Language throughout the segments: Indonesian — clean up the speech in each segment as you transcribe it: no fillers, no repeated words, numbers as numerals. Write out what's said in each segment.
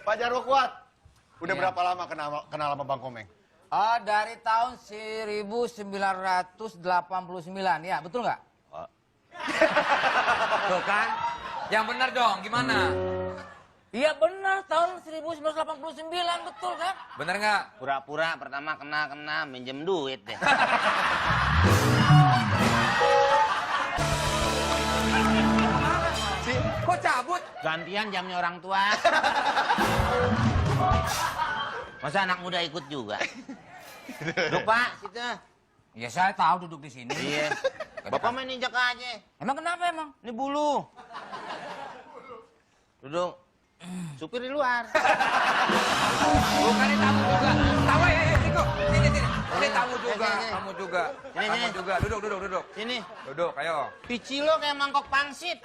Pak Jarwo Kuat, udah Iya. berapa lama kenal sama Bang Komeng? Dari tahun 1989, ya betul nggak? Tuh kan? Yang benar dong, gimana? Iya benar, tahun 1989, betul kan? Benar nggak? Pura-pura pertama kena minjem duit deh. Kok cabut? Gantian jamnya orang tua. Masa anak muda ikut juga? Duduk Pak, situ. Ya saya tahu duduk di sini. Iya. Bapak main injak aja. Emang kenapa emang? Ini bulu. Duduk. Supir di luar. Bukan ini tamu juga. Tamu ya, Riko. Sini. Ini tamu juga, Sini. tamu juga. Sini. Tamu juga. Duduk. Sini. Duduk, ayo. Pici lo kayak mangkok pangsit.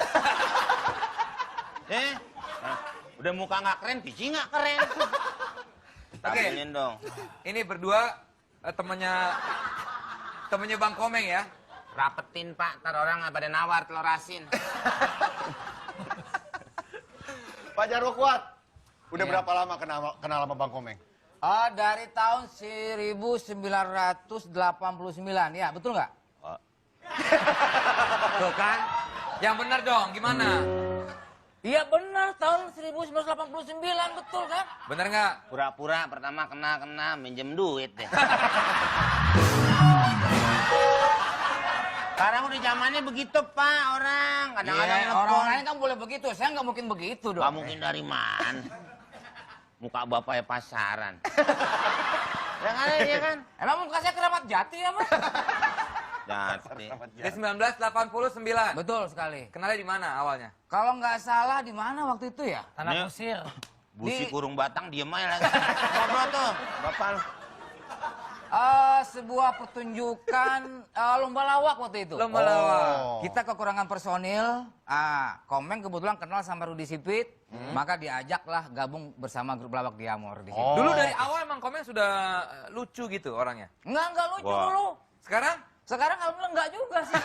Nah, udah muka nggak keren, pici nggak keren. Oke. Tampilin dong. Ini berdua temennya Bang Komeng ya. Rapetin Pak, ntar orang pada nawar telur asin. Pak Jarwo Kuat, udah Iya. berapa lama kenal sama Bang Komeng? Dari tahun 1989, ya betul nggak? Tuh kan? Yang benar dong, gimana? Iya benar, tahun 1989, betul kan? Benar nggak? Pura-pura pertama kena minjem duit deh. Sekarang udah zamannya begitu Pak, orang kadang-kadang Iya, nelfon. orang lain kan boleh begitu, saya nggak mungkin begitu dong. Nggak mungkin dari mana? Muka bapaknya pasaran. Ya kan, ya kan? Emang muka saya keramat jati ya mas? Jati. Di 1989. Betul sekali. Kenalnya di mana awalnya? Kalau nggak salah di mana waktu itu ya? Tanah Di- Kusir. Busi Di- kurung batang diem aja lagi. Ngobrol tuh, bapak lu. Sebuah pertunjukan lomba lawak waktu itu. Lomba lawak. Kita kekurangan personil. Komeng kebetulan kenal sama Rudi Sipit, maka diajaklah gabung bersama grup lawak Diamor di situ. Oh. Dulu dari awal emang Komeng sudah lucu gitu orangnya. Enggak lucu Wah. dulu. Sekarang? Sekarang alhamdulillah enggak juga sih.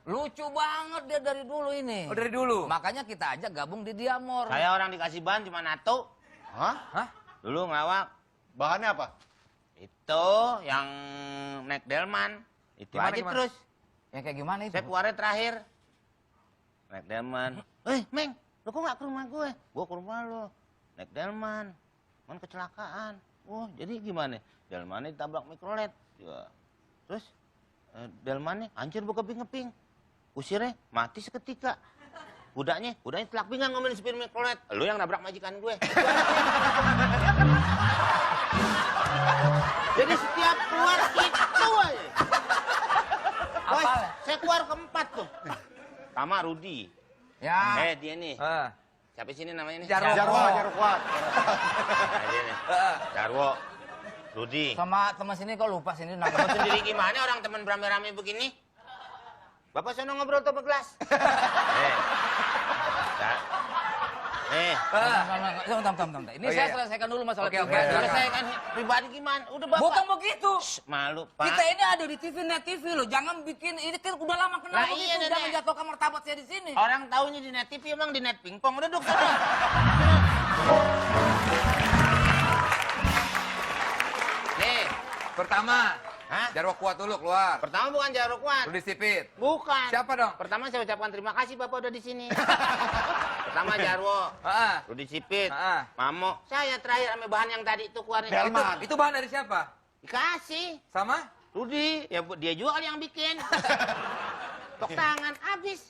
Lucu banget dia dari dulu ini. Oh dari dulu? Makanya kita ajak gabung di Diamor. Saya orang dikasih bahan cuma NATO. Hah? Hah? Dulu ngelawak. Bahannya apa? Itu yang naik delman. Itu Gimana, aja gimana? terus. Yang kayak gimana itu? Februari terakhir. Naik delman. Meng, lu kok nggak ke rumah gue? Gue ke rumah lu. Naik delman. Man kecelakaan. Oh, jadi gimana? Delmannya ditabrak mikrolet. Ya. Terus delmannya hancur berkeping-keping. Usirnya mati seketika. Kudanya telak pinggang ngomelin supir mikrolet. Lu yang nabrak majikan gue. Jadi setiap keluar itu aja. Bos, Apal ya? saya keluar keempat tuh. Sama Rudi. Ya. Dia nih. Ah. Siapa sini namanya nih? Jarwo. Jarwo Kuat. Nah, dia nih. Jarwo. Rudi. Sama teman sini kok lupa sini Kamu namanya. sendiri gimana orang teman beramai-ramai begini? Bapak sono ngobrol tuh gelas. Bentar. Ini Oh, saya iya. selesaikan dulu masalah Oke, pribadi. silakan. Selesaikan pribadi gimana? Udah Bapak. Bukan begitu. Malu, Pak. Kita ini ada di TV, Net TV loh. Jangan bikin ini kan udah lama kenal Lah, begitu. iya, Nenek. Jangan jatuhkan martabat saya di sini. Orang taunya di net TV emang di net pingpong. Udah duduk sana. Nih, Pertama, Hah? Jarwo Kuat dulu keluar. pertama bukan Jarwo Kuat. Rudi Sipit. Bukan. Siapa dong? Pertama saya ucapkan terima kasih Bapak udah di sini. Pertama Jarwo, Ah. Rudi Sipit, Ah. Mamo. Saya terakhir sama bahan yang tadi itu keluarnya. Delman. Itu bahan dari siapa? Dikasih. Sama? Rudi, ya dia juga kali yang bikin. Tok tangan habis.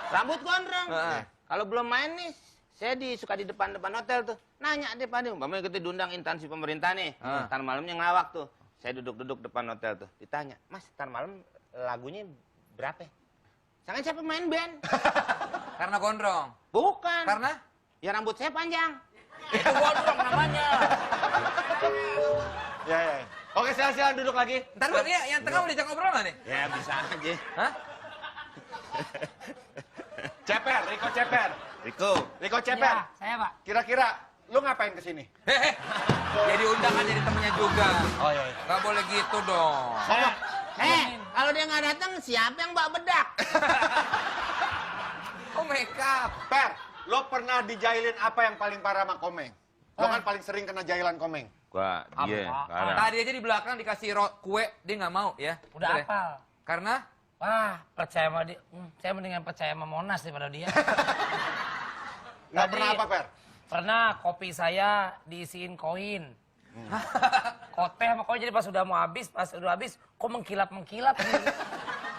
Rambut gondrong. Heeh. Kalau belum main nih, saya suka di depan-depan hotel tuh. Nanya deh Pak, umpamanya kita diundang instansi pemerintah nih. Ntar malamnya ngelawak tuh. Saya duduk-duduk depan hotel tuh. Ditanya, Mas, ntar malam lagunya berapa? Sangat siapa main band? Karena gondrong. Bukan. Karena? Ya rambut saya panjang. Itu gondrong namanya. Ya. Oke, silakan duduk lagi. Ntar dulu, nih, yang tengah mau diajak ngobrol nggak nih? Ya bisa aja. Hah? Ceper, Riko Ceper. Riko Ceper. Iya, saya Pak. Kira-kira lu ngapain kesini? Hehe. Jadi undangan jadi temennya juga. Oh iya. Nggak boleh gitu dong. Kalau dia nggak datang, siapa yang bawa bedak? Oh make up. Per, lo pernah dijailin apa yang paling parah sama Komeng? Lo kan paling sering kena jailan Komeng. Gua dia, sekarang. Tadi aja di belakang dikasih kue, dia nggak mau ya. Udah Betul ya? hafal. Karena Wah, percaya sama dia. Saya mendingan percaya sama Monas daripada dia. Nggak Tadi- pernah apa, Per? Pernah kopi saya diisiin koin. Kote sama koin, jadi pas udah habis, kok mengkilap-mengkilap.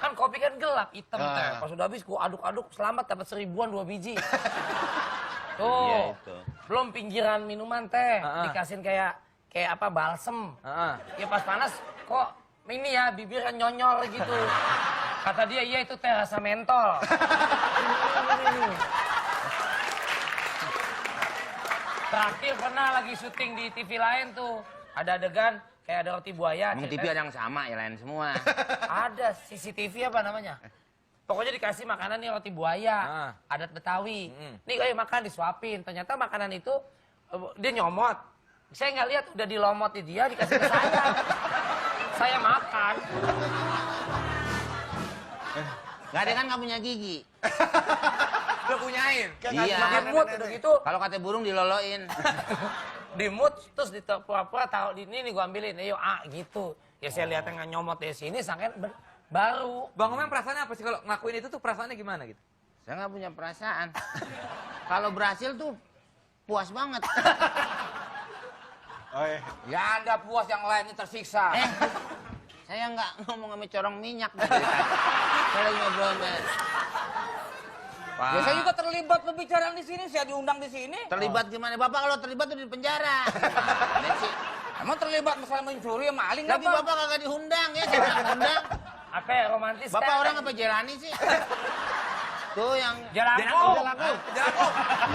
Kan kopi kan gelap, hitam teh. Pas udah habis, gua aduk-aduk, selamat dapat 1000-an 2 biji. Iya Tuh, itu. belum pinggiran minuman teh, Heeh. dikasihin kayak apa balsem. Heeh. Ya pas panas kok ini ya bibirnya nyonyor gitu. Kata dia iya itu teh rasa mentol. Terakhir pernah lagi syuting di TV lain tuh. Ada adegan kayak ada roti buaya. Emang TV ada yang sama, ya lain semua. Ada CCTV apa namanya? Pokoknya dikasih makanan nih roti buaya, Ah. adat Betawi. Nih kayak makan disuapin. Ternyata makanan itu dia nyomot. Saya nggak lihat udah dilomot di dia dikasih ke saya. Saya makan. Gak ada kan nggak punya gigi. lo punyain. Iya. Dia mood udah gitu. Kalau kata burung diloloin. Di mood terus di pura-pura taruh di ini nih gua ambilin. Ayo gitu. Ya saya lihat yang nyomot dari sini sangka baru. Bang Komeng perasaannya apa sih kalau ngakuin itu tuh perasaannya gimana gitu? Saya nggak punya perasaan. Kalau berhasil tuh puas banget. Oh, iya. Ya Anda puas, yang lainnya tersiksa. Saya nggak ngomong sama corong minyak. Saya lagi ngobrol sama Pak. Ya saya juga terlibat pembicaraan di sini, saya diundang di sini. Terlibat gimana? Bapak kalau terlibat tuh di penjara. Aneh sih. Emang terlibat masalah mencuri sama maling Lagi apa? bapak kagak diundang ya, saya nggak diundang. Apa ya romantis? Bapak kan? orang apa jelani sih? Tuh yang Jelangkung.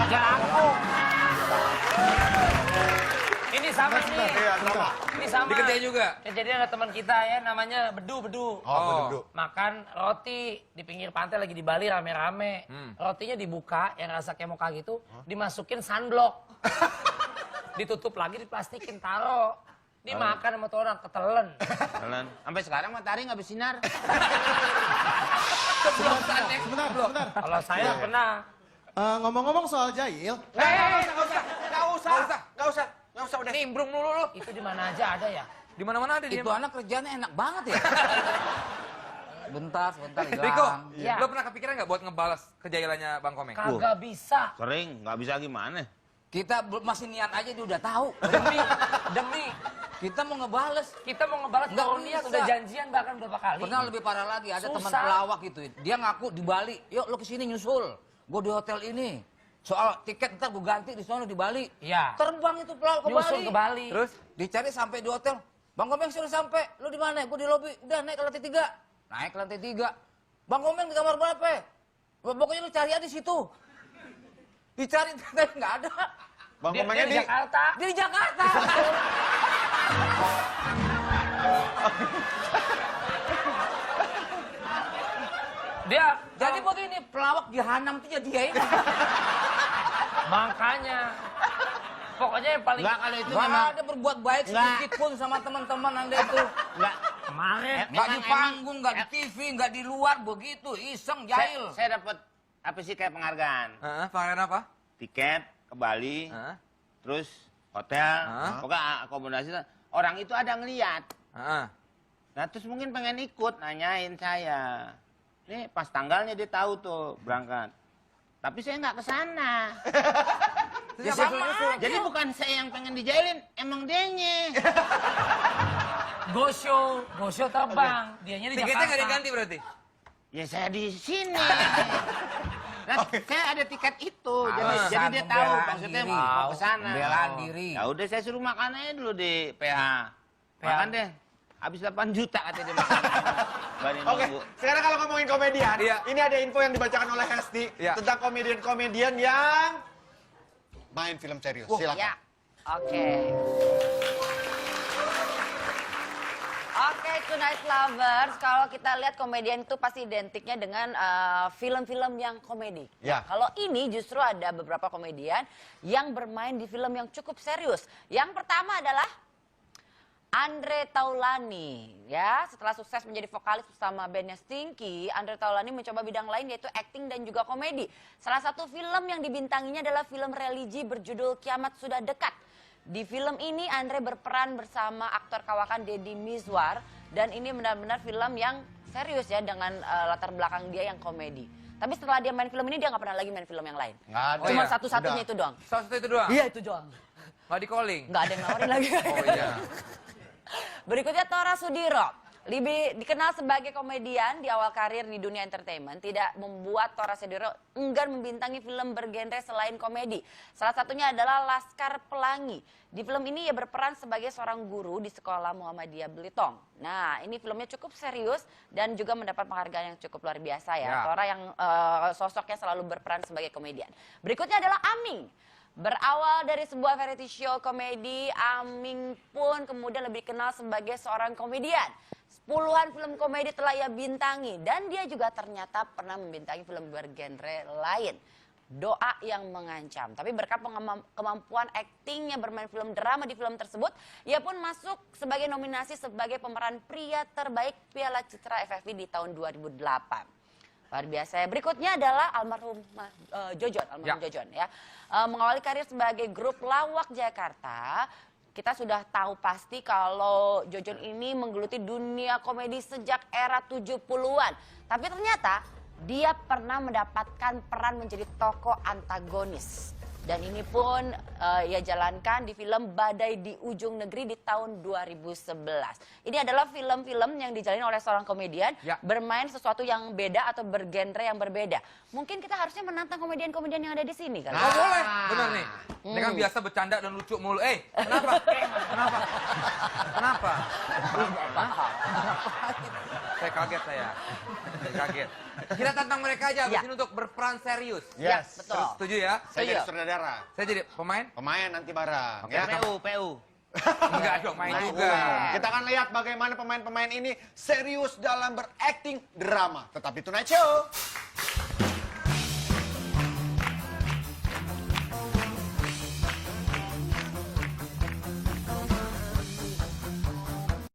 Jelangkung. Ini sama nih. Iya, sama. Ini sama. Dikerjain juga? Kejadian ada teman kita ya, namanya Bedu. Oh, bedu. Makan roti di pinggir pantai lagi di Bali rame-rame. Rotinya dibuka, yang rasa kayak moka gitu, dimasukin sunblock. Ditutup lagi, diplastikin, taro. Dimakan sama tuh orang, ketelen. jalan. Sampai sekarang matahari nggak bersinar. Kebloksan ya. Sebentar. Kalau saya pernah. Ngomong-ngomong soal jahil, Nggak usah, udah. Nimbrung mulu lo. Itu di mana aja ada ya? Di mana-mana ada dia. Itu anak kerjanya enak banget ya. Sebentar hilang. Riko, Iya. lo pernah kepikiran nggak buat ngebalas kejailannya Bang Komeng? Kagak bisa. Sering, nggak bisa gimana? Kita masih niat aja dia udah tahu. Demi. Kita mau ngebales. Kita mau ngebalas Nggak kalau niat bisa. udah janjian bahkan berapa kali. Pernah lebih parah lagi, ada teman Susah. pelawak gitu. Dia ngaku di Bali, yuk lo kesini nyusul. Gue di hotel ini. Soal tiket ntar gue ganti di sana di Bali. Iya. Terbang itu pelawak ke Nyusul Bali. ke Bali. Terus? Dicari sampai di hotel. Bang Komeng sudah sampai. Lo di mana? Gue di lobi. Udah naik ke lantai 3. Naik ke lantai 3. Bang Komeng di kamar berapa? Pokoknya lu cari aja di situ. Dicari tapi nggak ada. Bang Dia Komengnya di di... Jakarta. Dia di Jakarta. Dia Jadi begini, pelawak jahanam itu jadi dia ini. makanya. Pokoknya yang paling Enggak, kalau itu Gak memang ada berbuat baik Nggak. sedikit pun sama teman-teman Anda itu. nggak. kemarin. Nggak di Emang- panggung, nggak di TV, nggak di luar, begitu. Iseng, jahil. Saya dapat apa sih kayak penghargaan? Penghargaan apa? Tiket ke Bali, Heeh. terus hotel, Hah? pokoknya akomodasi. Orang itu ada ngeliat. Heeh. Nah terus mungkin pengen ikut, nanyain saya. Nih pas tanggalnya dia tahu tuh berangkat. Tapi saya nggak ke sana. Ya sama aja. Jadi bukan saya yang pengen dijailin, emang dianya. Go show terbang. Dianya di Tiketnya Jakarta. nggak diganti berarti? Ya saya di sini. Nah, saya ada tiket itu, jadi Alasan dia tahu pembelaan maksudnya diri. mau ke sana. Pembelaan diri. Ya udah saya suruh makan aja dulu di PH. Makan deh. Habis 8 juta katanya dia makan. Nggak ada yang Oke, nunggu. sekarang kalau ngomongin komedian, Iya. ini ada info yang dibacakan oleh Hesti Iya. tentang komedian-komedian yang main film serius. Silakan. Ya, oke. Oke, Tonight Lovers, kalau kita lihat komedian itu pasti identiknya dengan film-film yang komedi. Ya. Kalau ini justru ada beberapa komedian yang bermain di film yang cukup serius. Yang pertama adalah Andre Taulani, ya, setelah sukses menjadi vokalis bersama bandnya Stinky, Andre Taulani mencoba bidang lain yaitu akting dan juga komedi. Salah satu film yang dibintanginya adalah film religi berjudul Kiamat Sudah Dekat. Di film ini Andre berperan bersama aktor kawakan Deddy Mizwar dan ini benar-benar film yang serius ya dengan latar belakang dia yang komedi. Tapi setelah dia main film ini dia nggak pernah lagi main film yang lain. Nggak ada. Cuma Ya, satu-satunya udah. itu doang. Salah satu itu doang? Iya itu doang. Nggak di calling? Nggak ada yang nawarin lagi. Oh iya. Berikutnya Tora Sudiro. Lebih dikenal sebagai komedian di awal karir di dunia entertainment, tidak membuat Tora Sudiro enggan membintangi film bergenre selain komedi. Salah satunya adalah Laskar Pelangi. Di film ini ia berperan sebagai seorang guru di sekolah Muhammadiyah Belitung. Nah, ini filmnya cukup serius dan juga mendapat penghargaan yang cukup luar biasa ya. Ya. Tora yang sosoknya selalu berperan sebagai komedian. Berikutnya adalah Aming. Berawal dari sebuah variety show komedi, Aming pun kemudian lebih dikenal sebagai seorang komedian. Puluhan film komedi telah ia bintangi dan dia juga ternyata pernah membintangi film bergenre lain. Doa yang Mengancam. Tapi berkat kemampuan aktingnya bermain film drama di film tersebut, ia pun masuk sebagai nominasi sebagai pemeran pria terbaik Piala Citra FFI di tahun 2008. Luar biasa ya. Berikutnya adalah almarhum Jojon, Jojon ya. Mengawali karir sebagai grup lawak Jakarta, kita sudah tahu pasti kalau Jojon ini menggeluti dunia komedi sejak era 70-an. Tapi ternyata dia pernah mendapatkan peran menjadi tokoh antagonis. Dan ini pun ia jalankan di film Badai di Ujung Negeri di tahun 2011. Ini adalah film-film yang dijalani oleh seorang komedian bermain sesuatu yang beda atau bergenre yang berbeda. Mungkin kita harusnya menantang komedian-komedian yang ada di sini kali. Oh boleh, bener nih. Ini kan biasa bercanda dan lucu mulu. Kenapa? Kenapa? Kenapa? Saya kaget saya. Kaget. Kita tantang mereka aja abis ini untuk berperan serius. Ya, Yes. betul. Setuju ya? Saya jadi Setuju. sutradara. Saya jadi pemain? Pemain nanti bareng. Oke, Ya. PU. Enggak dong, main juga. Kita akan lihat bagaimana pemain-pemain ini serius dalam berakting drama. Tetap di Tonight Show.